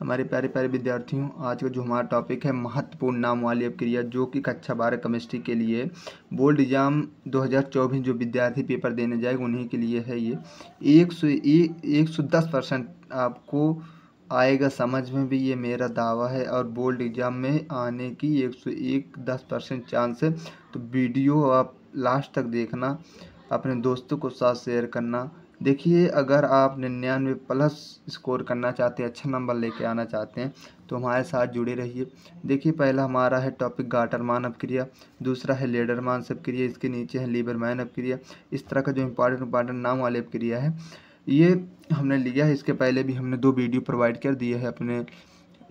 हमारे प्यारे प्यारे विद्यार्थियों, आज का जो हमारा टॉपिक है महत्वपूर्ण नाम वाली अपक्रिया, जो कि कक्षा 12 केमिस्ट्री के लिए बोर्ड एग्जाम 2024 जो विद्यार्थी पेपर देने जाएगा उन्हीं के लिए है। ये 110% आपको आएगा समझ में भी, ये मेरा दावा है। और बोर्ड एग्जाम में आने की 110% चांस है। तो वीडियो आप लास्ट तक देखना, अपने दोस्तों को साथ शेयर करना। देखिए, अगर आप 99+ स्कोर करना चाहते हैं, अच्छा नंबर लेके आना चाहते हैं, तो हमारे साथ जुड़े रहिए। देखिए, पहला हमारा है टॉपिक गाटरमान अपक्रिया, दूसरा है लेडरमान अपक्रिया, इसके नीचे है लीबरमैन अपक्रिया। इस तरह का जो इम्पॉर्टेंट नाम वाली अपक्रिया है ये हमने लिया है। इसके पहले भी हमने 2 वीडियो प्रोवाइड कर दिए है अपने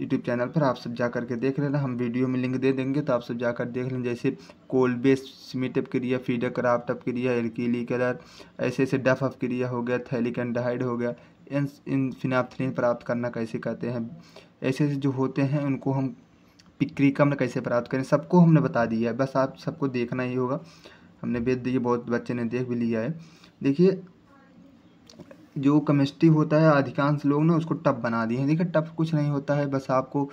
यूट्यूब चैनल पर, आप सब जा कर के देख लेना। हम वीडियो में लिंक दे देंगे तो आप सब जाकर देख लें। जैसे Kolbe Smith अपक्रिया, feeder craft अपक्रिया, एल्कीली colour, ऐसे डफ अपक्रिया हो गया, थैलिक एंडाहाइड हो गया, इन फिनाप्थलीन प्राप्त करना कैसे कहते हैं, ऐसे जो होते हैं उनको हम पिक्रिकम कैसे प्राप्त करें, सबको हमने बता दिया है। बस आप सबको देखना ही होगा। हमने भेज दिए, बहुत बच्चे ने देख भी लिया है। देखिए, जो केमिस्ट्री होता है अधिकांश लोग ना उसको टफ बना दिए हैं। देखिए, टफ कुछ नहीं होता है, बस आपको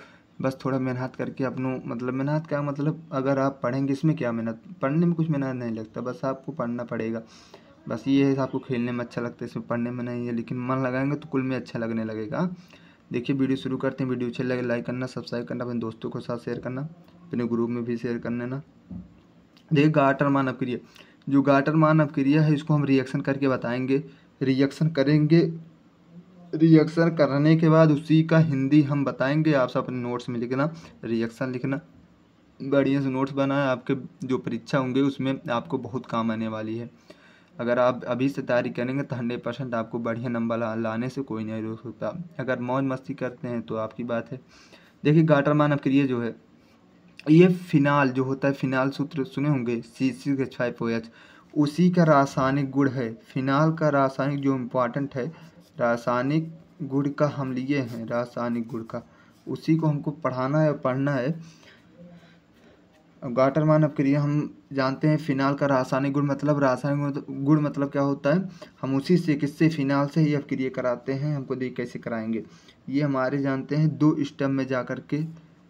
थोड़ा मेहनत करके मेहनत क्या मतलब, अगर आप पढ़ेंगे, इसमें क्या मेहनत, पढ़ने में कुछ मेहनत नहीं लगता, बस आपको पढ़ना पड़ेगा। बस ये है, आपको खेलने में अच्छा लगता है, इसमें पढ़ने में नहीं है, लेकिन मन लगाएंगे तो कुल में अच्छा लगने लगेगा। देखिए, वीडियो शुरू करते हैं। वीडियो अच्छे लगे लाइक करना, सब्सक्राइब करना, अपने दोस्तों के साथ शेयर करना, अपने ग्रुप में भी शेयर कर लेना। देखिए, गाटरमान अपक्रिया, जो गाटरमान अपक्रिया है इसको हम रिएक्शन करके बताएंगे। रिएक्शन करेंगे, रिएक्शन करने के बाद उसी का हिंदी हम बताएंगे। आप सब अपने नोट्स में लिखना, रिएक्शन लिखना, बढ़िया से नोट्स बनाए। आपके जो परीक्षा होंगे उसमें आपको बहुत काम आने वाली है। अगर आप अभी से तैयारी करेंगे तो 100% आपको बढ़िया नंबर लाने से कोई नहीं रोक सकता। अगर मौज मस्ती करते हैं तो आपकी बात है। देखिए, गाटरमान अपक्रिया जो है ये फिनाल जो होता है, फिनाल सूत्र सुने होंगे, C6H5OH, उसी का रासायनिक गुण है। फिनाल का रासायनिक जो इम्पोर्टेंट है, रासायनिक गुण का हम लिए हैं, रासायनिक गुण का, उसी को हमको पढ़ाना है, पढ़ना है। गाटरमान अपक्रिया हम जानते हैं, फिनाल का रासायनिक गुण मतलब, रासायनिक गुण मतलब क्या होता है, हम उसी से किससे, फिनाल से ही अपक्रिया कराते हैं। हमको देख कैसे कराएंगे, ये हमारे जानते हैं 2 स्टेप में जा कर के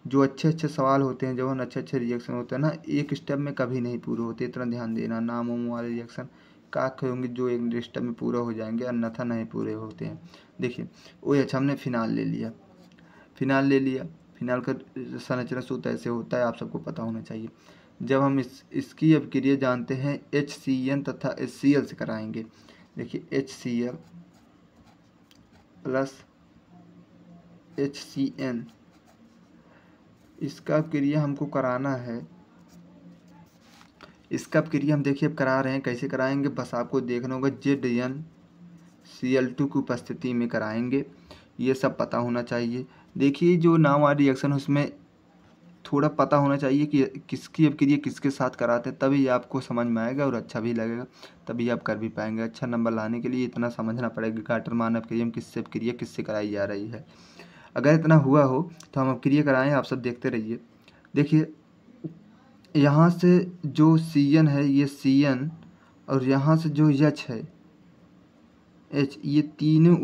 जो अच्छे सवाल होते हैं, जब अच्छे रिएक्शन होते हैं ना, एक स्टेप में कभी नहीं पूरे होते, इतना ध्यान देना। नाम वाले रिएक्शन का होंगे जो एक स्टेप में पूरा हो जाएंगे, अन्यथा नहीं पूरे होते हैं। देखिए, OH हमने फिनाल ले लिया, फिनाल का संरचना सूत्र ऐसे होता है, आप सबको पता होना चाहिए। जब हम इसकी अपक्रिया जानते हैं HCN तथा HCl से कराएंगे। देखिए, HCl प्लस HCN, इसका अपक्रिया हमको कराना है। इसका अपक्रिया हम देखिए अब करा रहे हैं, कैसे कराएंगे, बस आपको देखना होगा। ZnCl2 की उपस्थिति में कराएंगे, ये सब पता होना चाहिए। देखिए, जो नाम वाला रिएक्शन है उसमें थोड़ा पता होना चाहिए कि किसकी अपक्रिया किसके साथ कराते हैं, तभी आपको समझ में आएगा और अच्छा भी लगेगा, तभी आप कर भी पाएंगे। अच्छा नंबर लाने के लिए इतना समझना पड़ेगा, गाटरमान अपक्रिया में किससे अपक्रिया किससे कराई जा रही है। अगर इतना हुआ हो तो हम अपक्रिया कराएं, आप सब देखते रहिए। देखिए, यहाँ से जो CN है ये CN, और यहाँ से जो H है H, ये तीनों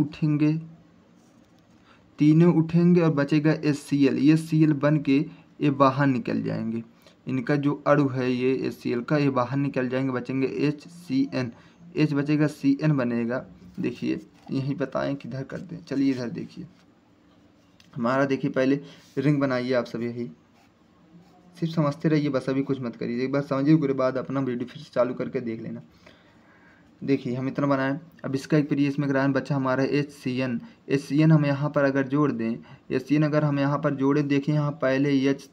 उठेंगे और बचेगा HCl। ये Cl बन के ये बाहर निकल जाएंगे, इनका जो अणु है ये HCl का, ये बाहर निकल जाएंगे, बचेंगे HCN, H बचेगा, CN बनेगा। देखिए, यही बताएं किधर करते हैं, चलिए इधर देखिए हमारा। देखिए, पहले रिंग बनाइए, आप सब यही सिर्फ समझते रहिए, बस अभी कुछ मत करिए, एक बार समझिए, उसके बाद अपना वीडियो फिर से चालू करके देख लेना। देखिए, हम इतना बनाएं। अब इसका एक प्रिय इसमें कराएं, बच्चा हमारा HCN हम यहाँ पर अगर जोड़ दें, HCN अगर हम यहाँ पर जोड़े, देखिए यहाँ पहले H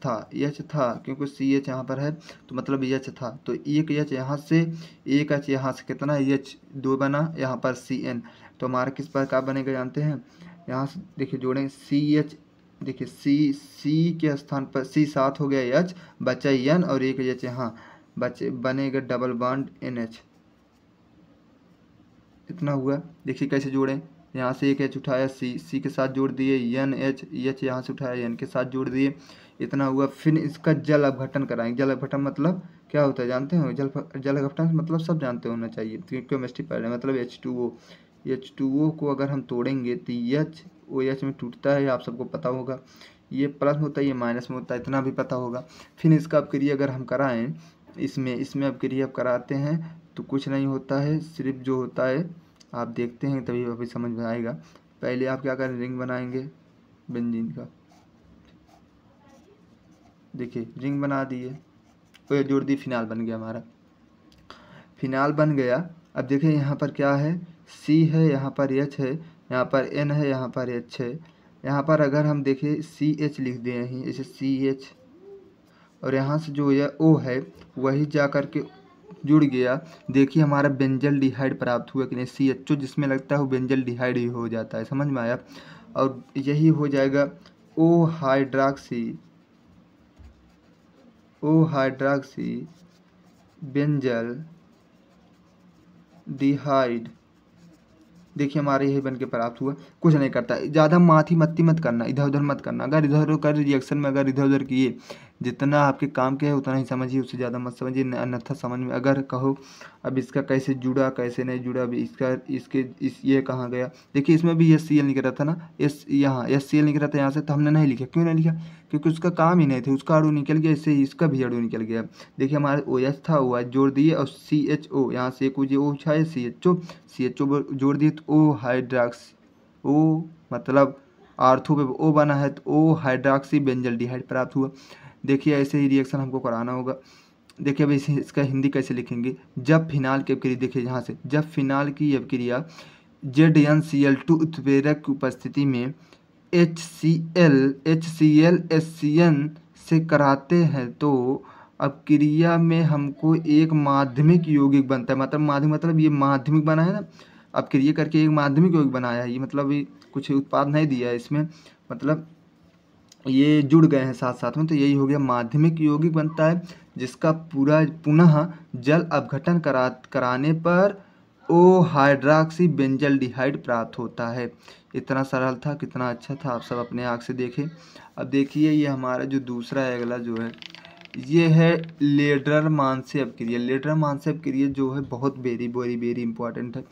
था क्योंकि CH यहाँ पर है तो मतलब H था, तो एक H यहाँ से, एक H यहाँ से, कितना H 2 बना, यहाँ पर CN, तो हमारा किस प्रकार बनेगा जानते हैं। यहाँ से देखिए जोड़ें CH, देखिए C के स्थान पर C 7 हो गया, H बचा N और एक H यहाँ बनेगा डबल बॉन्ड NH, इतना हुआ। देखिए कैसे जोड़ें, यहाँ से एक H उठाया, C के साथ जोड़ दिए, NH यहाँ से उठाया, N के साथ जोड़ दिए, इतना हुआ। फिर इसका जल अपघटन कराएंगे। जल अपघटन मतलब क्या होता है जानते हो, जल अपघटन मतलब सब जानते होना चाहिए, केमिस्ट्री पढ़ रहे हैं, मतलब H2O, H2O को अगर हम तोड़ेंगे तो HOH में टूटता है, आप सबको पता होगा। ये प्लस में होता है, ये माइनस में होता है, इतना भी पता होगा। फिर इसका अपक्रिया अगर हम कराएं इसमें अपक्रिया अब कराते हैं तो कुछ नहीं होता है, सिर्फ जो होता है आप देखते हैं तभी अभी समझ में आएगा। पहले आप क्या करें, रिंग बनाएंगे बेंजीन का, देखिए रिंग बना दिए, और जोड़ दी, फिनाल बन गया हमारा, फिनाल बन गया। अब देखिए यहाँ पर क्या है, C है, यहाँ पर H है, यहाँ पर N है, यहाँ पर H है। यहाँ पर अगर हम देखें CH लिख दिए हैं, इसे CH, और यहाँ से जो यह O है वही जा कर के जुड़ गया। देखिए हमारा बेंजल डिहाइड प्राप्त हुआ कि नहीं, CHO जिसमें लगता है वो बेंजल डिहाइड ही हो जाता है, समझ में आया। और यही हो जाएगा O हाइड्रॉक्सी बेंजल डिहाइड। देखिए हमारे यही बन के प्राप्त हुआ, कुछ नहीं करता। ज़्यादा माथी मत्ती मत करना, इधर उधर मत करना। अगर इधर उधर कर रिएक्शन में अगर इधर उधर किए, जितना आपके काम के है उतना ही समझिए, उससे ज़्यादा मत समझिए, अन्यथा समझ में अगर कहो अब इसका कैसे जुड़ा कैसे नहीं जुड़ा, अब इस ये कहाँ गया। देखिए इसमें भी HCl निकल रहा था ना, यहाँ HCl निकल रहा था यहाँ से, तो हमने नहीं लिखा। क्यों नहीं लिखा, क्योंकि उसका काम ही नहीं था, उसका अणु निकल गया, इससे इसका भी अणु निकल गया। देखिए हमारे OH था, OH जोड़ दिए, और CHO यहाँ से एक O है, CHO जोड़ दिए तो O हाइड्रॉक्सी, O मतलब आर्थो पे O बना है तो O हाइड्रॉक्सी बेंजल डिहाइड प्राप्त हुआ। देखिए ऐसे ही रिएक्शन हमको कराना होगा। देखिए अब इसका हिंदी कैसे लिखेंगे, जब फिनाल की अपक्रिया, देखिए यहाँ से जब फिनाल की अपक्रिया ZnCl2 उत्प्रेरक की उपस्थिति में HCl HCN से कराते हैं तो अपक्रिया में हमको एक माध्यमिक यौगिक बनता है। मतलब माध्यमिक मतलब ये माध्यमिक बना है ना, अपक्रिया करके एक माध्यमिक यौगिक बनाया है, ये मतलब ये कुछ उत्पाद नहीं दिया है इसमें, मतलब ये जुड़ गए हैं साथ साथ में, तो यही हो गया माध्यमिक यौगिक बनता है, जिसका पुनः जल अपघटन कराने पर O हाइड्रॉक्सी बेंजल डिहाइड प्राप्त होता है। इतना सरल था, कितना अच्छा था, आप सब अपने आँख से देखें। अब देखिए ये हमारा जो दूसरा है, अगला जो है ये है लेडरमांसे अपक्रिया। लेडरमांसे अपक्रिया जो है बहुत वेरी इंपॉर्टेंट है,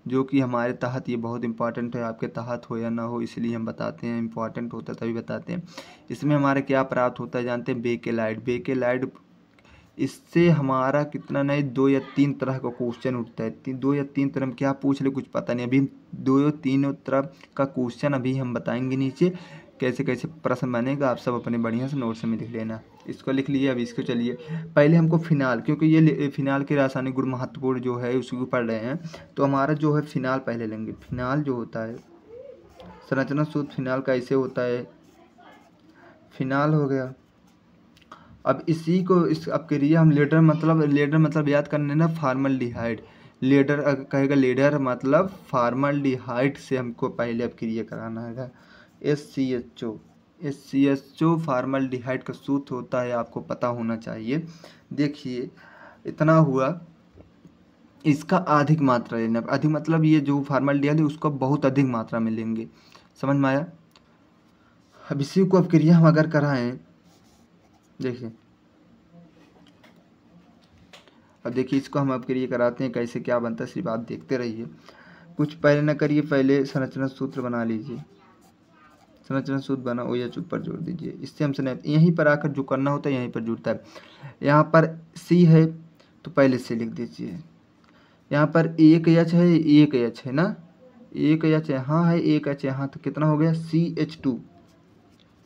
जो कि हमारे तहत ये बहुत इंपॉर्टेंट है, आपके तहत हो या ना हो इसलिए हम बताते हैं, इंपॉर्टेंट होता है तभी बताते हैं। इसमें हमारे क्या प्राप्त होता है जानते हैं, बेकेलाइड। इससे हमारा कितना नहीं 2 या 3 तरह का क्वेश्चन उठता है, 2 या 3 तरह में क्या पूछ ले कुछ पता नहीं। अभी 2 या 3 तरह का क्वेश्चन अभी हम बताएंगे नीचे, कैसे कैसे प्रश्न बनेगा, आप सब अपने बढ़िया से नोट्स में लिख लेना। इसको लिख लिए, अब इसको चलिए पहले हमको फिनाल, क्योंकि ये फिनाल के रासायनिक गुण महत्वपूर्ण जो है उसी को पढ़ रहे हैं, तो हमारा जो है फिनाल पहले लेंगे। फिनाल जो होता है संरचना सूत्र फिनाल का ऐसे होता है, फिनाल हो गया। अब इसी को इस अपक्रिया हम लेडर मतलब याद करने ना, फार्मल्डिहाइड। लेडर मतलब फार्मल्डिहाइड से हमको पहले अपक्रिया कराना है। SCHO फार्मल्डिहाइड का सूत्र होता है, आपको पता होना चाहिए। देखिए इतना हुआ, इसका अधिक मात्रा लेना, अधिक मतलब ये जो फार्मल्डिहाइड है उसको बहुत अधिक मात्रा में लेंगे, समझ में आया। अब इसी को अपक्रिया हम अगर कराएं, देखिए अब देखिए इसको हम अपक्रिया कराते हैं, कैसे क्या बनता है सिर्फ आप देखते रहिए, कुछ पहले न करिए, पहले संरचना सूत्र बना लीजिए। संरचना सूत्र बना, OH ऊपर जोड़ दीजिए, इससे हमसे नहीं, यहीं पर आकर जो करना होता है यहीं पर जुड़ता है। यहाँ पर C है तो पहले से लिख दीजिए, यहाँ पर एक H है ना, एक H यहाँ है, एक H यहाँ, तो कितना हो गया CH2।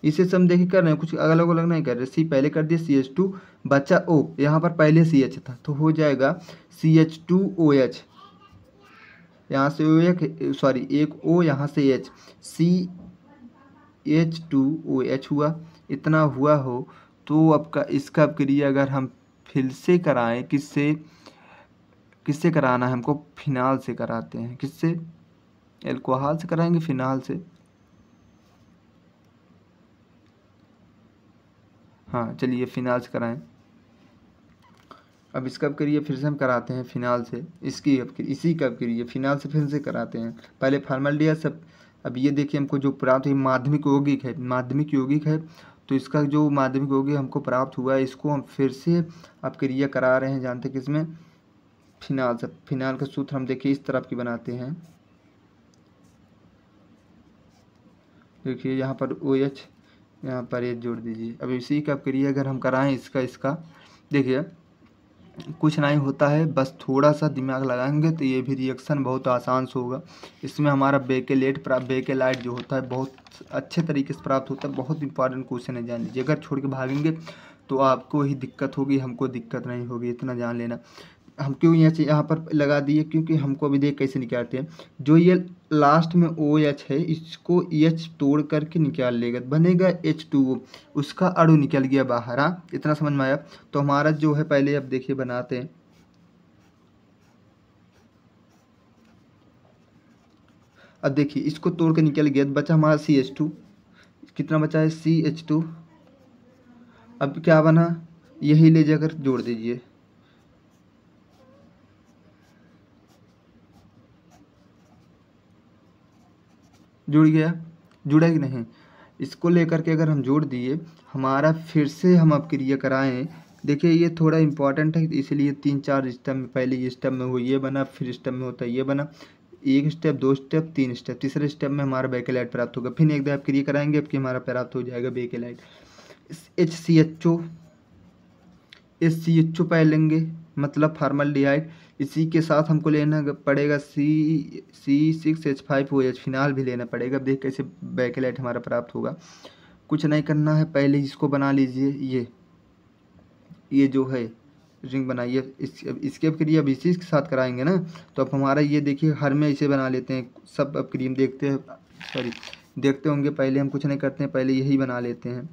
इसे सब देखिए कर रहे हैं, कुछ अलग अलग नहीं कर रहे। C पहले कर दिए, CH2 बचा O, यहाँ पर पहले CH था तो हो जाएगा CH2OH, यहाँ से एक O यहाँ से H, CH2OH हुआ। इतना हुआ हो तो अब इसका अपक्रिया अगर हम फिर से कराएं, किससे कराना है हमको, फिनाल से कराते हैं। किससे, एल्कोहल से कराएंगे, फिनाल से, हाँ चलिए फिनाल से कराएं। अब इसका अपक्रिया फिर से हम कराते हैं फिनाल से, इसी का अपक्रिया फिनाल से फिर से कराते हैं। पहले फार्मल्डिहाइड सब, अब ये देखिए हमको जो प्राप्त हुई माध्यमिक यौगिक है, तो इसका जो माध्यमिक यौगिक हमको प्राप्त हुआ है, इसको हम फिर से अपक्रिया करा रहे हैं, जानते किसमें, फिनाल से। फिनाल का सूत्र हम देखिए इस तरफ की बनाते हैं, देखिए यहाँ पर OH, यहाँ पर H जोड़ दीजिए। अब इसी का क्रिया अगर हम कराएं इसका देखिए कुछ नहीं होता है, बस थोड़ा सा दिमाग लगाएंगे तो ये भी रिएक्शन बहुत आसान से होगा। इसमें हमारा बेकेलाइट जो होता है बहुत अच्छे तरीके से प्राप्त होता है। बहुत इंपॉर्टेंट क्वेश्चन है, जान लीजिए। अगर छोड़ के भागेंगे तो आपको ही दिक्कत होगी, हमको दिक्कत नहीं होगी, इतना जान लेना। हम क्यों यहाँ पर लगा दिए, क्योंकि हमको भी देख कैसे निकालते हैं। जो ये लास्ट में OH है इसको H तोड़ करके निकाल लेगा, बनेगा H2O, उसका अणु निकल गया बाहर। हाँ, इतना समझ में आया। तो हमारा जो है पहले अब देखिए बनाते हैं। अब देखिए इसको तोड़ के निकल गया, बचा हमारा CH2। कितना बचा है? CH2। अब क्या बना, यही ले जाकर जोड़ दीजिए। जुड़ गया, जुड़ा कि नहीं? इसको लेकर के अगर हम जोड़ दिए, हमारा फिर से हम अब क्रिया कराएं। देखिए ये थोड़ा इंपॉर्टेंट है, इसलिए 3-4 स्टेप में, पहले स्टेप में वो ये बना, फिर स्टेप में होता है ये बना, 1 स्टेप 2 स्टेप 3 स्टेप, तीसरे स्टेप में हमारा बेकेलाइट प्राप्त होगा। फिर एक दो आप क्रिया कराएंगे, अब कि हमारा प्राप्त हो जाएगा बेकेलाइट। HCHO पहले लेंगे, मतलब फॉर्मल्डिहाइड। इसी के साथ हमको लेना पड़ेगा C6H5OH, फिनाल भी लेना पड़ेगा। अब देख कैसे बेकेलाइट हमारा प्राप्त होगा। कुछ नहीं करना है, पहले इसको बना लीजिए। ये जो है रिंग बनाइए। इसके अब क्रिया अब इसी के साथ कराएंगे ना, तो अब हमारा ये देखिए हर में इसे बना लेते हैं सब। अब क्रीम देखते होंगे। पहले हम कुछ नहीं करते हैं, पहले यही बना लेते हैं।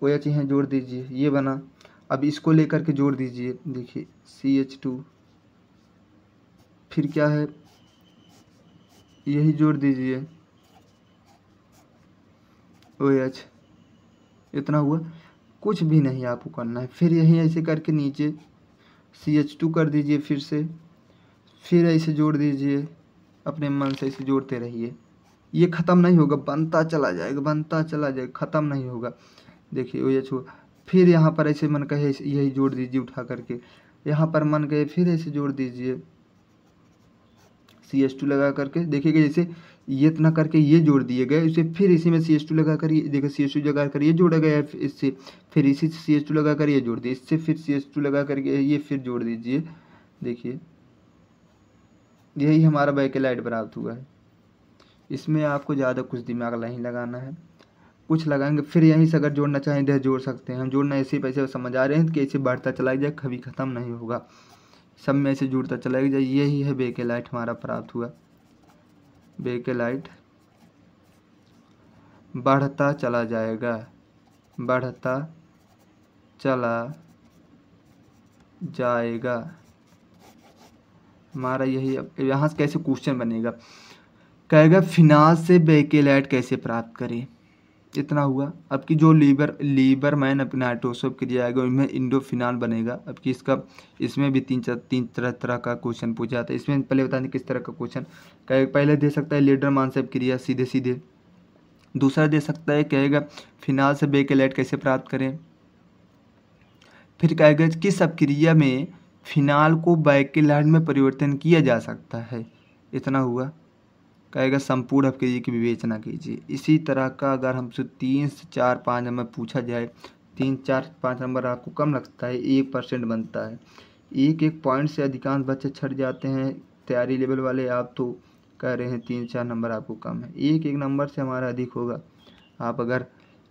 OH यहाँ जोड़ दीजिए, ये बना। अब इसको लेकर के जोड़ दीजिए, देखिए CH2, फिर क्या है, यही जोड़ दीजिए OH। इतना हुआ, कुछ भी नहीं आपको करना है। फिर यही ऐसे करके नीचे CH2 कर दीजिए फिर से, फिर ऐसे जोड़ दीजिए, अपने मन से ऐसे जोड़ते रहिए। ये ख़त्म नहीं होगा, बनता चला जाएगा, ख़त्म नहीं होगा। देखिए OH हुआ, फिर यहाँ पर ऐसे मन कहे यही जोड़ दीजिए उठा करके, यहाँ पर मन कहे फिर ऐसे जोड़ दीजिए CH2 लगा करके। देखिएगा जैसे ये इतना करके ये जोड़ दिए गए, इसे फिर इसी में CH2 लगा कर, ये देखिए CH2 लगा कर ये जोड़ा गया है इससे, फिर इसी से CH2 लगा कर ये जोड़ दिए, इससे फिर CH2 लगा करके ये फिर जोड़ दीजिए। देखिए यही हमारा बेकेलाइट प्राप्त हुआ है। इसमें आपको ज़्यादा कुछ दिमाग नहीं लगाना है, कुछ लगाएंगे फिर यहीं से अगर जोड़ना चाहें तो जोड़ सकते हैं। हम जोड़ना ऐसे पैसे समझ आ रहे हैं कि ऐसे बढ़ता चला जाए, कभी ख़त्म नहीं होगा, सब में ऐसे जुड़ता चला जाए। यही है बेकेलाइट हमारा प्राप्त हुआ। बेकेलाइट बढ़ता चला जाएगा, बढ़ता चला जाएगा हमारा यही। यहाँ से कैसे क्वेश्चन बनेगा, कहेगा फिनाल से बेकेलाइट कैसे प्राप्त करें। इतना हुआ। अब की जो लीबर मैन नाइट्रोसोब क्रिया आएगा उनमें इंडोफिनाल बनेगा। अब की इसमें भी तीन तरह का क्वेश्चन पूछा जाता है। इसमें पहले बता दें किस तरह का क्वेश्चन। पहले दे सकता है लीडर मानसेब क्रिया सीधे। दूसरा दे सकता है, कहेगा फिनाल से बेकेलाइट कैसे प्राप्त करें। फिर कहेगा किस अपक्रिया में फिनाल को बेकेलाइट में परिवर्तन किया जा सकता है। इतना हुआ। कहेगा संपूर्ण अपक्रिया की विवेचना कीजिए। इसी तरह का अगर हमसे 3 से 4-5 नंबर पूछा जाए, 3-4-5 नंबर आपको कम लगता है, 1% बनता है। एक पॉइंट से अधिकांश बच्चे छट जाते हैं तैयारी लेवल वाले। आप तो कह रहे हैं 3-4 नंबर आपको कम है, एक नंबर से हमारा अधिक होगा। आप अगर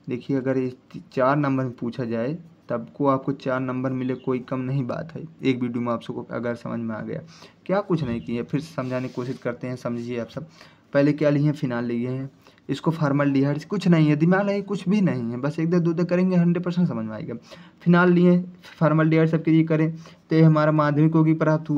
देखिए अगर 4 नंबर में पूछा जाए तब को आपको 4 नंबर मिले, कोई कम नहीं बात है। एक वीडियो में आप सबको अगर समझ में आ गया, क्या कुछ नहीं किया, फिर समझाने की कोशिश करते हैं। समझिए आप सब। पहले क्या लिए हैं, फिनाल लिए हैं। इसको फॉर्मल्डिहाइड, कुछ नहीं है, दिमाग नहीं, कुछ भी नहीं है, बस एक दो करेंगे 100% समझ में आएगा। फिनाल लिए, फॉर्मल्डिहाइड सब क्रिया करें तो ये हमारा माध्यमिक यौगिक प्राप्त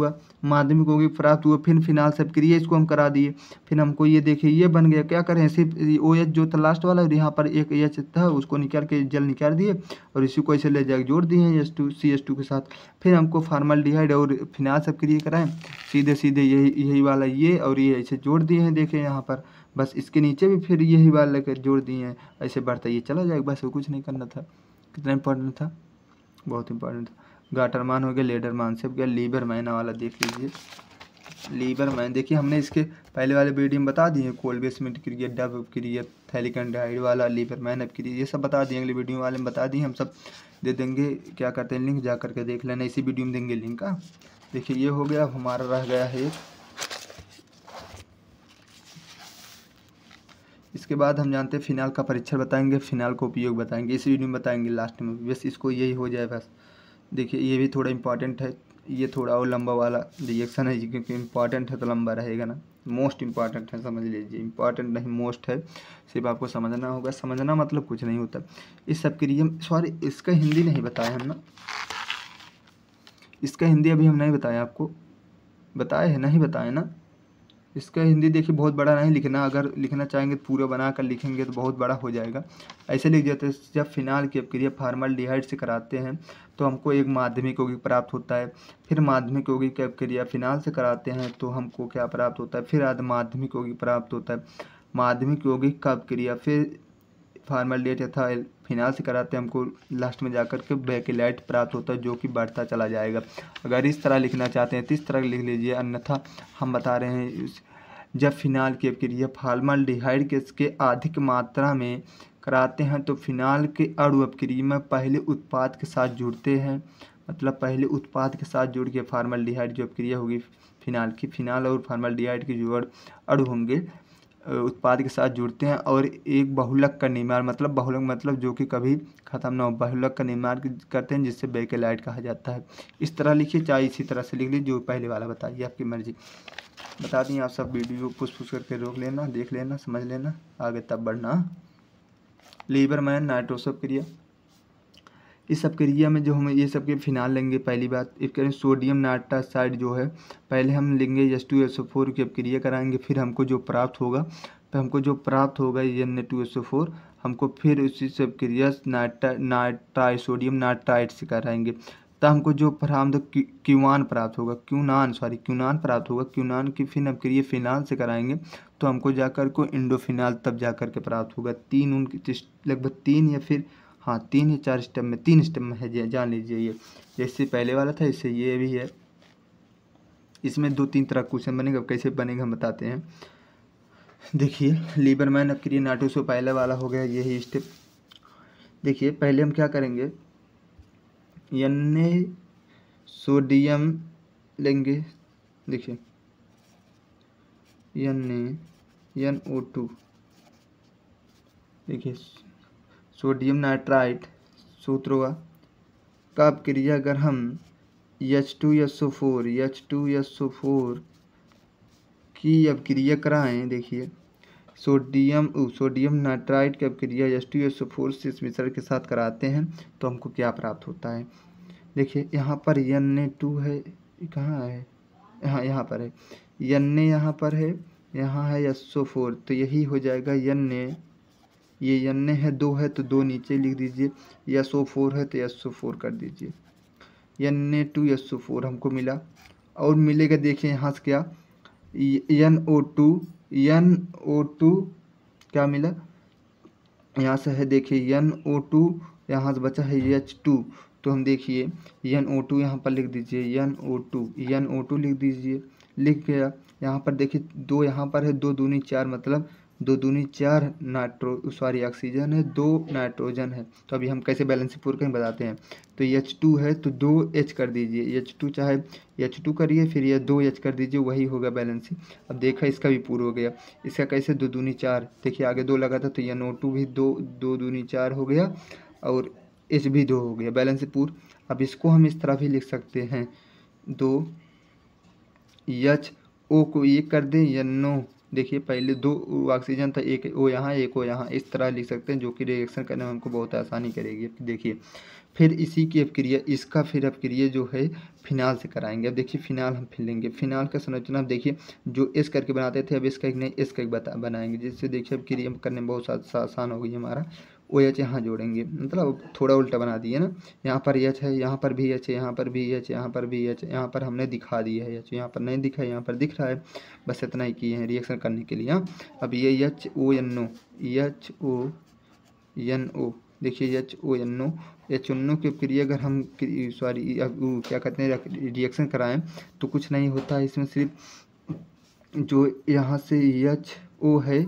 हुआ। फिर फिनाल सब क्रिया इसको हम करा दिए। फिर हमको ये देखिए ये बन गया। क्या करें, सिर्फ OH जो था लास्ट वाला और यहाँ पर एक H था उसको निकाल के जल निकाल दिए और इसी को ऐसे ले जाकर जोड़ दिए हैं CH2 के साथ। फिर हमको फॉर्मल्डिहाइड और फिनाल सब क्रिया कराएं, सीधे यही वाला ये और ये ऐसे जोड़ दिए हैं। देखें यहाँ पर बस इसके नीचे भी फिर यही वाला लेकर जोड़ दिए हैं, ऐसे बढ़ता ये चला जाएगा। बस वो कुछ नहीं करना था। कितना इंपॉर्टेंट था, बहुत इंपॉर्टेंट था। गाटरमान हो गया, लेडरमान से हो गया, लीबरमैन वाला देख लीजिए। लीबरमैन। देखिए हमने इसके पहले वाले वीडियो में बता दिए, कोलबेसमेंट क्रिया, डब क्रिया, थैलिकनडाइड वाला, लीबरमैन अब क्रिया, ये सब बता दिए। अगले वीडियो वाले में बता दिए, हम सब दे देंगे। क्या करते हैं, लिंक जा करके देख लेना, इसी वीडियो में देंगे लिंक का। देखिए ये हो गया। अब हमारा रह गया है इसके बाद हम जानते हैं फिनाल का परीक्षण बताएंगे, फिनाल का उपयोग बताएंगे, इस वीडियो में बताएंगे लास्ट में, बस इसको यही हो जाए बस। देखिए ये भी थोड़ा इंपॉर्टेंट है, ये थोड़ा और लंबा वाला रिएक्शन है, क्योंकि इंपॉर्टेंट है तो लंबा रहेगा ना, मोस्ट इंपॉर्टेंट है, समझ लीजिए। इंपॉर्टेंट नहीं, मोस्ट है, सिर्फ आपको समझना होगा। समझना मतलब कुछ नहीं होता। इस सब क्रिया, सॉरी इसका हिंदी नहीं बताया हम ना, इसका हिंदी अभी हम नहीं बताया आपको, बताए है नहीं बताए ना। इसका हिंदी देखिए बहुत बड़ा नहीं लिखना, अगर लिखना चाहेंगे तो पूरा बना कर लिखेंगे तो बहुत बड़ा हो जाएगा। ऐसे लिख देते हैं, जब फिनाल की अपक्रिया फॉर्मल्डिहाइड से कराते हैं तो हमको एक माध्यमिक यौगिक प्राप्त होता है। फिर माध्यमिक यौगिक की अपक्रिया फिनाल से कराते हैं तो हमको क्या प्राप्त होता है, फिर माध्यमिक यौगिक प्राप्त होता है। माध्यमिक यौगिक का अपक्रिया फिर फॉर्मल्डिहाइड तथा फिनाल से कराते हैं, हमको लास्ट में जाकर के बेकेलाइट प्राप्त होता है, जो कि बढ़ता चला जाएगा। अगर इस तरह लिखना चाहते हैं तो इस तरह लिख लीजिए, अन्यथा हम बता रहे हैं जब फिनाल की अपक्रिया फॉर्मल्डिहाइड के अधिक मात्रा में कराते हैं तो फिनाल के अणु अपक्रिया में पहले उत्पाद के साथ जुड़ते हैं, मतलब पहले उत्पाद के साथ जुड़ के फॉर्मल्डिहाइड जो अपक्रिया होगी फिनाल की, फिनाल और फॉर्मल्डिहाइड के जो अणु होंगे उत्पाद के साथ जुड़ते हैं और एक बहुलक का निर्माण, मतलब बहुलक मतलब जो कि कभी ख़त्म ना हो, बहुलक का निर्माण करते हैं, जिससे बेकेलाइट कहा जाता है। इस तरह लिखिए, चाहे इसी तरह से लिख लीजिए, जो पहले वाला बताइए, आपकी मर्जी। बता दिए आप सब, वीडियो पुश करके रोक लेना, देख लेना, समझ लेना, आगे तब बढ़ना। लीबरमैन नाइट्रोसो क्रिया, इस सब क्रिया में जो हम ये सब के फिनाल लेंगे, पहली बात एक करें सोडियम नाइट्राइड जो है, पहले हम लेंगे H2SO4 की अपक्रिया कराएंगे, फिर हमको जो प्राप्त होगा Na2SO4 हमको फिर उसी सब क्रिया सोडियम नाइट्राइड से कराएंगे, तब हमको जो प्राप्त क्यूनान प्राप्त होगा, क्यूनान प्राप्त होगा। क्यूनान की फिर अपक्रिया फिनाल से कराएंगे तो हमको जाकर को इंडोफिनाल तब जाकर के प्राप्त होगा। तीन उनकी लगभग 3 या फिर 3 या 4 स्टेप में, 3 स्टेप में है, जान लीजिए। ये जैसे पहले वाला था इससे ये भी है। इसमें 2-3 तरह क्वेश्चन बनेगा, कैसे बनेगा हम बताते हैं। देखिए लीबरमैन अपक्रिया नाइट्रोसो पहले वाला हो गया, यही स्टेप। देखिए पहले हम क्या करेंगे, सोडियम लेंगे, देखिए NaNO2, देखिए सोडियम नाइट्राइड सूत्र हुआ का अपक्रिया अगर हम H2SO4 की अपक्रिया कराएं, देखिए सोडियम नाइट्राइड की अपक्रिया H2SO4 से इस मिश्रण के साथ कराते हैं तो हमको क्या प्राप्त होता है। देखिए यहाँ पर Na2 है, कहाँ है, यहाँ पर है Na, यहाँ पर है, यहाँ है SO4, तो यही हो जाएगा Na, ये Na है 2 है तो 2 नीचे लिख दीजिए, SO4 है तो SO4 कर दीजिए, Na2SO4 हमको मिला। और मिलेगा देखिए यहाँ से क्या, NO2 क्या मिला, यहाँ से है देखिए NO2, यहाँ से बचा है H2, तो हम देखिए NO2 यहाँ पर लिख दीजिए, NO2 लिख दीजिए, लिख गया। यहाँ पर देखिए 2 यहाँ पर है, 2 दूनी 4, मतलब 2 दूनी 4 ऑक्सीजन है, 2 नाइट्रोजन है। तो अभी हम कैसे बैलेंस पूर्ण करें बताते हैं। तो H2 है तो 2H कर दीजिए, H2 चाहे H2 करिए, फिर यह 2H कर दीजिए, वही होगा बैलेंसिंग। अब देखा इसका भी पूरा हो गया, इसका कैसे 2 दूनी 4, देखिए आगे 2 लगा था तो NO2 भी 2 दूनी 4 हो गया और H भी 2 हो गया, बैलेंस पूर्ण। अब इसको हम इस तरह भी लिख सकते हैं, 2HO को 1 कर दें, NO, देखिए पहले 2 ऑक्सीजन था, एक O यहाँ, एक O यहाँ, इस तरह लिख सकते हैं, जो कि रिएक्शन करने में हमको बहुत आसानी करेगी। देखिए फिर इसी की अपक्रिया, इसका फिर अपक्रिया जो है फिनाल से कराएंगे। अब देखिए फिनाल हम फिर लेंगे, फिनाल का संरचना देखिए जो S करके बनाते थे, अब इसका एक नहीं S का एक बनाएंगे, जिससे देखिए अपक्रिया करने में बहुत आसान हो गई हमारा। OH यहाँ जोड़ेंगे, मतलब थोड़ा उल्टा बना दिए ना, यहाँ पर H है, यहाँ पर भी H है, यहाँ पर भी H, यहाँ पर भी H, यहाँ पर हमने दिखा दिया है H, यहाँ पर नहीं दिखा है, यहाँ पर दिख रहा है, बस इतना ही किए हैं रिएक्शन करने के लिए। हाँ अब ये HONO देखिए HONO की अपक्रिया अगर हम क्या कहते हैं रिएक्शन कराएं तो कुछ नहीं होता है, इसमें सिर्फ जो यहाँ से HO है,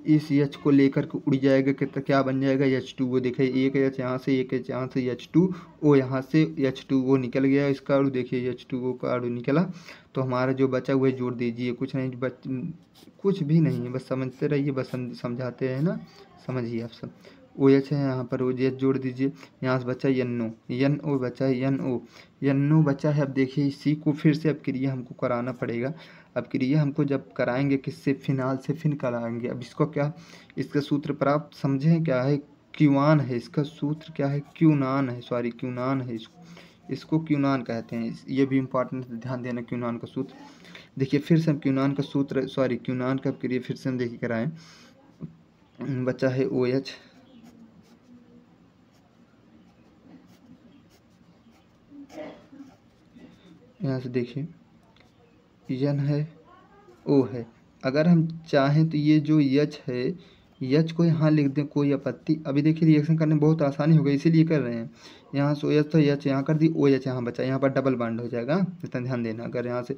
इस H को लेकर के उड़ जाएगा, कितना क्या बन जाएगा H2O। देखिए एक H यहाँ से, एक H यहाँ से, H2O यहाँ से, H2O निकल गया इसका अणु। देखिए H2O का अणु निकला। तो हमारा जो बचा हुआ जोड़ दीजिए, कुछ नहीं कुछ भी नहीं है, बस समझते रहिए, बस समझाते हैं ना, समझिए आप सब। OH है यहाँ पर, OH जोड़ दीजिए। यहाँ से बचा NO बचा है, NO बचा है। अब देखिए इसी को फिर से अब क्रिया हमको कराना पड़ेगा। अब क्रिया हमको जब कराएंगे किससे, फिनाल से फिर कराएंगे। अब इसको क्या, इसका सूत्र प्राप्त समझें क्या है, क्यूआन है इसका सूत्र, क्या है क्यूनान है, सॉरी क्यूनान है, इसको क्यूनान कहते हैं। ये भी इम्पोर्टेंट, ध्यान देना क्यूनान का सूत्र। देखिए फिर से हम क्यूनान का सूत्र, सॉरी क्यूनान का क्रिया फिर से हम देखिए कराएं। बचा है OH, यहाँ से देखिए N है, O है। अगर हम चाहें तो ये जो H है, H को यहाँ लिख दें, कोई आपत्ति। अभी देखिए रिएक्शन करने में बहुत आसानी हो गई, इसीलिए कर रहे हैं। यहाँ से OH तो H यहाँ कर दी, OH यहाँ बचा, यहाँ पर डबल बॉन्ड हो जाएगा, इतना ध्यान देना। अगर यहाँ से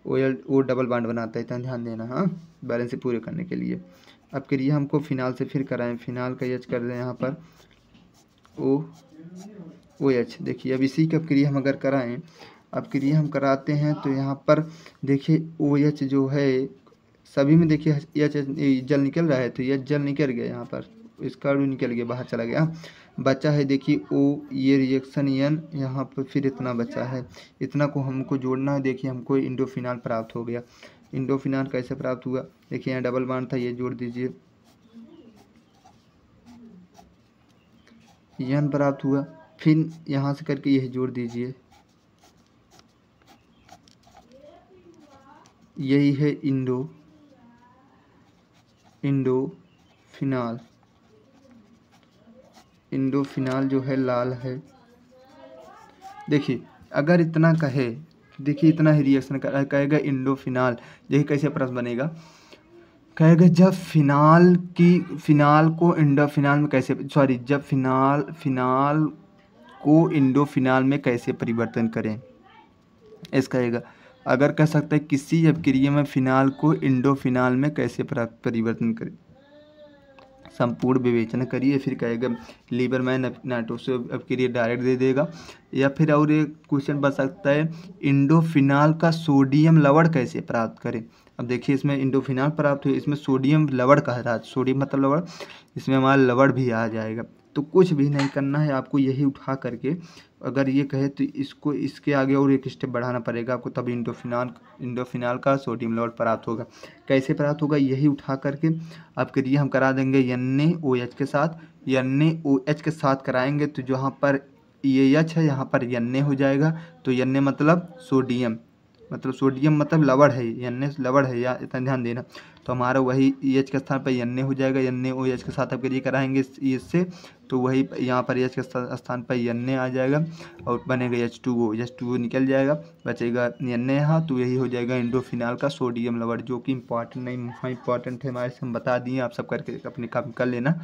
O डबल बॉन्ड बनाता है, इतना ध्यान देना, हाँ, बैलेंस पूरे करने के लिए। अब क्रिया हमको फिनाल से फिर कराएं। फिनाल का H कर दें यहाँ पर OH। देखिए अब इसी का क्रिया हम अगर कराएं, अब क्रिया हम कराते हैं तो यहाँ पर देखिए OH जो है सभी में, देखिए H जल निकल रहा है, तो यह जल निकल गया, यहाँ पर इसका अणु निकल गया, बाहर चला गया। बचा है देखिए O, ये रिएक्शन N, यहाँ पर फिर इतना बचा है, इतना को हमको जोड़ना है। देखिए हमको इंडोफिनाल प्राप्त हो गया। इंडोफिनाल कैसे प्राप्त हुआ, देखिए यहाँ डबल बॉन्ड था, ये जोड़ दीजिए, N प्राप्त हुआ। फिर यहाँ से करके यह जोड़ दीजिए, यही है इंडोफिनाल। इंडोफिनाल जो है लाल है। देखिए अगर इतना कहे, देखिए इतना ही रिएक्शन कहेगा इंडोफिनाल। देखिए कैसे प्रश्न बनेगा, कहेगा जब फिनाल को इंडोफिनाल में कैसे, सॉरी जब फिनाल को इंडोफिनाल में कैसे परिवर्तन करें, ऐसा कहेगा। अगर कह सकता है किसी अपक्रिया में फिनाल को इंडोफिनाल में कैसे परिवर्तन करें, संपूर्ण विवेचना करिए। फिर कहेगा लीबरमैन नाइट्रोसो अपक्रिया डायरेक्ट दे देगा। या फिर और एक क्वेश्चन बन सकता है, इंडोफिनाल का सोडियम लवण कैसे प्राप्त करें। अब देखिए इसमें इंडोफिनाल प्राप्त हुई, इसमें सोडियम लवण कहा रहा है, सोडियम मतलब लवण, इसमें हमारा लवण भी आ जाएगा। तो कुछ भी नहीं करना है आपको, यही उठा करके अगर ये कहे तो इसको इसके आगे और एक स्टेप बढ़ाना पड़ेगा आपको, तब इंडोफिनाल का सोडियम लवण प्राप्त होगा। कैसे प्राप्त होगा, यही उठा करके आप क्रिया हम करा देंगे NaOH के साथ। NaOH के साथ कराएंगे तो जहाँ पर ये H है, यहाँ पर Na हो जाएगा। तो Na मतलब सोडियम, मतलब लवण है, Na लवण है, या इतना ध्यान देना। तो हमारा वही H के स्थान पर Na हो जाएगा। NaOH के साथ अब क्रिया कराएंगे इससे, तो वही यहाँ पर H के स्थान पर Na आ जाएगा और बनेगा H2O निकल जाएगा, बचेगा Na यहाँ। तो यही हो जाएगा इंडोफिनाल का सोडियम लवण, जो कि इम्पॉर्टेंट नहीं, इम्पॉर्टेंट है हमारे से, हम बता दिए, आप सब करके अपने काम कर लेना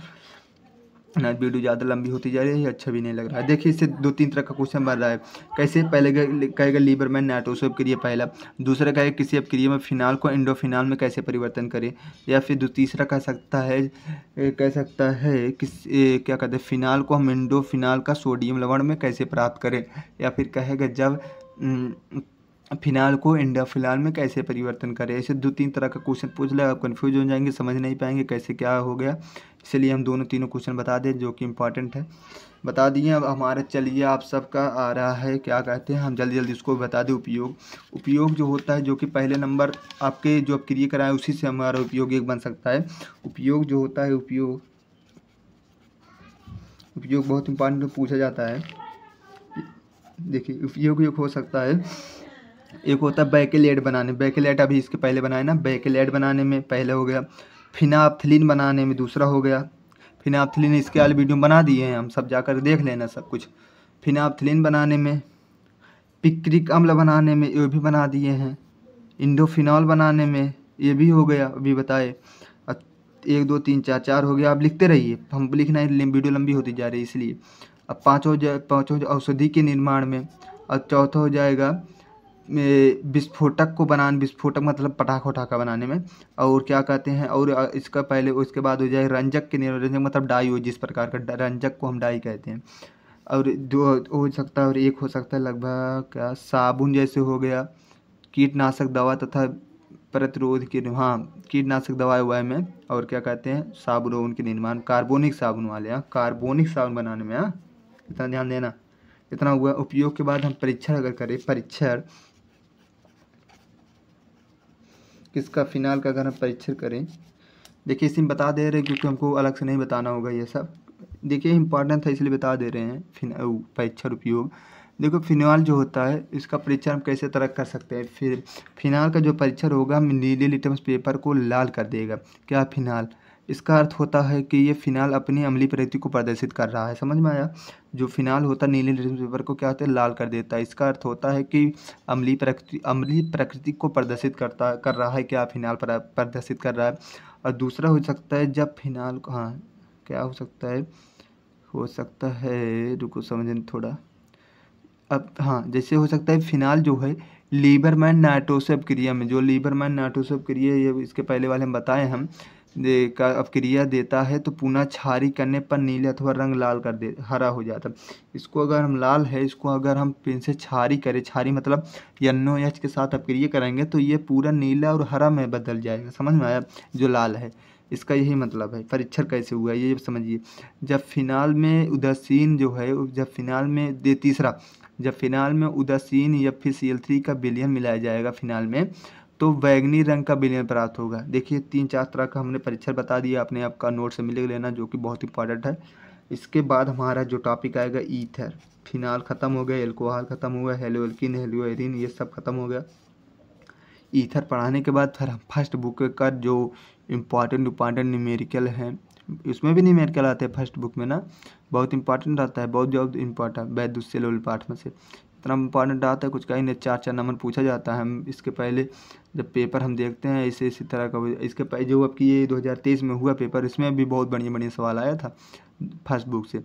ना। वीडियो ज़्यादा लंबी होती जा रही है, अच्छा भी नहीं लग रहा है। देखिए इससे 2-3 तरह का क्वेश्चन बन रहा है। कैसे, पहले कहेगा लीबरमैन नाइट्रोसो अपक्रिया पहला, दूसरा कहेगा किसी अपक्रिया में फिनाल को इंडोफिनाल में कैसे परिवर्तन करें, या फिर तीसरा कह सकता है क्या कहते हैं, फिनाल को हम इंडोफिनाल का सोडियम लवण में कैसे प्राप्त करें, या फिर कहेगा जब फिनाल को इंडोफिनाल में कैसे परिवर्तन करें। ऐसे 2-3 तरह का क्वेश्चन पूछ ले, आप कंफ्यूज हो जाएंगे, समझ नहीं पाएंगे कैसे क्या हो गया। इसलिए हम तीनों क्वेश्चन बता दें जो कि इम्पॉर्टेंट है, बता दिए। अब हमारे चलिए आप सबका आ रहा है, क्या कहते हैं, हम जल्दी उसको बता दें। उपयोग जो होता है, जो कि पहले नंबर आपके जो आप क्रिया कराएं उसी से हमारा उपयोग एक बन सकता है। उपयोग जो होता है, उपयोग बहुत इम्पॉर्टेंट पूछा जाता है। देखिए उपयोग हो सकता है, एक होता है बैकेलेट बनाने, बैकेलेट अभी इसके पहले बनाए ना, बैकेलेट बनाने में पहले हो गया। फिनाप्थलीन बनाने में दूसरा हो गया। फिनाप्थलीन इसके वाले वीडियो बना दिए हैं हम, सब जाकर देख लेना सब कुछ। फिनाप्थलीन बनाने में, पिक्रिक अम्ल बनाने में ये भी बना दिए हैं। इंडोफिनॉल बनाने में ये भी हो गया, अभी बताए। 1 2 3 4 हो गया। आप लिखते रहिए, हम लिखना है, वीडियो लंबी होती जा रही है इसलिए। अब पाँचों औषधि के निर्माण में, और चौथा हो जाएगा विस्फोटक को बनाने, विस्फोटक मतलब पटाखा वटाखा बनाने में। और क्या कहते हैं, और इसका पहले उसके बाद हो जाए रंजक के रंजक मतलब डाई हो, जिस प्रकार का रंजक को हम डाई कहते हैं। और दो हो सकता है, और एक हो सकता है लगभग क्या साबुन जैसे हो गया, कीटनाशक दवा तथा प्रतिरोध के, हाँ कीटनाशक दवा हुआ है में। और क्या कहते हैं साबुन उनके निर्माण, कार्बनिक साबुन वाले, हाँ कार्बनिक साबुन बनाने में, हाँ इतना ध्यान देना। इतना हुआ। उपयोग के बाद हम परीक्षण अगर करें, परीक्षण किसका, फिनाल का अगर हम परीक्षण करें, देखिए इसमें बता दे रहे हैं क्योंकि हमको अलग से नहीं बताना होगा ये सब। देखिए इम्पॉर्टेंट था इसलिए बता दे रहे हैं। परीक्षण उपयोग, देखो फिनाल जो होता है इसका परीक्षण हम कैसे तरह कर सकते हैं। फिर फिनाल का जो परीक्षण होगा, हम नीले लिटमस पेपर को लाल कर देगा। क्या फिनाल, इसका अर्थ होता है कि ये फिनाल अपनी अम्लीय प्रकृति को प्रदर्शित कर रहा है। समझ में आया। जो फिनाल होता है नीले लिटमस पेपर को क्या होता है, लाल कर देता है। इसका अर्थ होता है कि अम्लीय प्रकृति को प्रदर्शित कर रहा है। क्या फिनाल प्रदर्शित कर रहा है। और दूसरा हो सकता है जब फिनाल को, हाँ क्या हो सकता है रुको समझने थोड़ा। अब हाँ जैसे हो सकता है फिनाल जो है लीबरमैन नाइट्रोसो अपक्रिया में, जो लीबरमैन नाइट्रोसो अपक्रिया, ये इसके पहले वाले हम बताए हम का अपक्रिया देता है तो पुनः क्षारी करने पर नीले अथवा रंग लाल कर दे, हरा हो जाता है। इसको अगर हम लाल है, इसको अगर हम फिर से क्षारी करें, क्षारी मतलब NOH के साथ अपक्रिया करेंगे तो ये पूरा नीला और हरा में बदल जाएगा। समझ में आया। जो लाल है इसका यही मतलब है। परीक्षण कैसे हुआ ये समझिए। जब फिनाल में उदासीन जो है, जब फिनाल में तीसरा, जब फिनाल में उदासीन या फिर Cl3 का विलयन मिलाया जाएगा फिनाल में, तो बैंगनी रंग का विलयन प्राप्त होगा। देखिए 3-4 तरह का हमने परीक्षण बता दिया, अपने आपका नोट से मिल लेना जो कि बहुत इंपॉर्टेंट है। इसके बाद हमारा जो टॉपिक आएगा ईथर, फिनाल ख़त्म हो गया, एल्कोहल ख़त्म हो गया, हेलोएल्कीन हेलोएरिन ये सब खत्म हो गया। ईथर पढ़ाने के बाद फिर हम फर्स्ट बुक का जो इम्पॉर्टेंट न्यूमेरिकल हैं, उसमें भी न्यूमेरिकल आते हैं फर्स्ट बुक में ना, बहुत इंपॉर्टेंट आता है, बहुत जल्द इंपॉर्टेंट वैद्युत लेवल पाठ में से इतना इंपॉर्टेंट आता है, कुछ कहीं नहीं 4-4 नंबर पूछा जाता है। हम इसके पहले जब पेपर हम देखते हैं ऐसे इसी तरह का, इसके पहले जो अब की ये 2023 में हुआ पेपर, इसमें भी बहुत बढ़िया बढ़िया सवाल आया था फर्स्ट बुक से।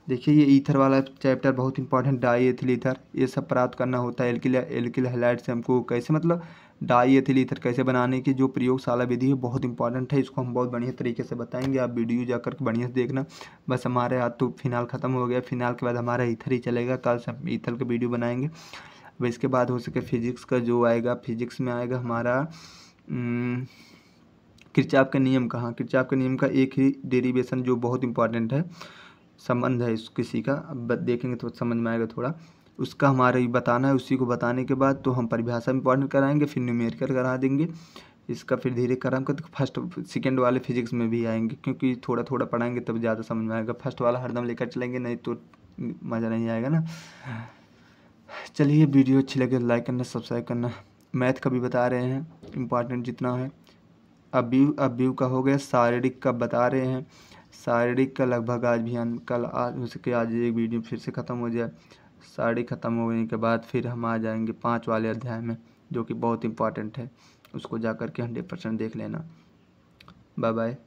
देखिए ये ईथर वाला चैप्टर बहुत इंपॉर्टेंट, डाई एथिल ईथर ये सब प्राप्त करना होता है। एल्किल हैलाइड से हमको कैसे मतलब डाई एथिल ईथर कैसे बनाने की जो प्रयोगशाला विधि है बहुत इंपॉर्टेंट है, इसको हम बहुत बढ़िया तरीके से बताएंगे। आप वीडियो जाकर के बढ़िया से देखना। बस हमारे हाथ तो फिनाल ख़त्म हो गया, फिनाल के बाद हमारा ईथर ही चलेगा, कल से हम ईथर का वीडियो बनाएंगे। अब इसके बाद हो सके फिजिक्स का जो आएगा, फिजिक्स में आएगा हमारा किरचॉफ का नियम। कहाँ किरचॉफ के नियम का एक ही डेरिवेशन जो बहुत इंपॉर्टेंट है, संबंध है किसी का, अब देखेंगे तो समझ में आएगा थोड़ा, उसका हमारा ही बताना है। उसी को बताने के बाद तो हम परिभाषा इंपॉर्टेंट कराएंगे, फिर न्यूमेरिकल करा देंगे। इसका फिर धीरे कराएंगे तो फर्स्ट सेकंड वाले फिजिक्स में भी आएंगे, क्योंकि थोड़ा थोड़ा पढ़ाएंगे तब ज़्यादा समझ में आएगा। फर्स्ट वाला हरदम लेकर चलेंगे नहीं तो मज़ा नहीं आएगा ना। चलिए वीडियो अच्छी लगे लाइक करना, सब्सक्राइब करना। मैथ का भी बता रहे हैं इम्पॉर्टेंट जितना है। अबीव का हो गया, शारीरिक का बता रहे हैं। शारीरिक का लगभग आज भी कल आज हो सके आज एक वीडियो फिर से ख़त्म हो जाए। शारीरिक ख़त्म होने के बाद फिर हम आ जाएंगे 5 वाले अध्याय में जो कि बहुत इंपॉर्टेंट है, उसको जा कर के 100% देख लेना। बाय बाय,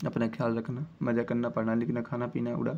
अपना ख्याल रखना, मज़ा करना, पढ़ना लिखना, खाना पीना उड़ा।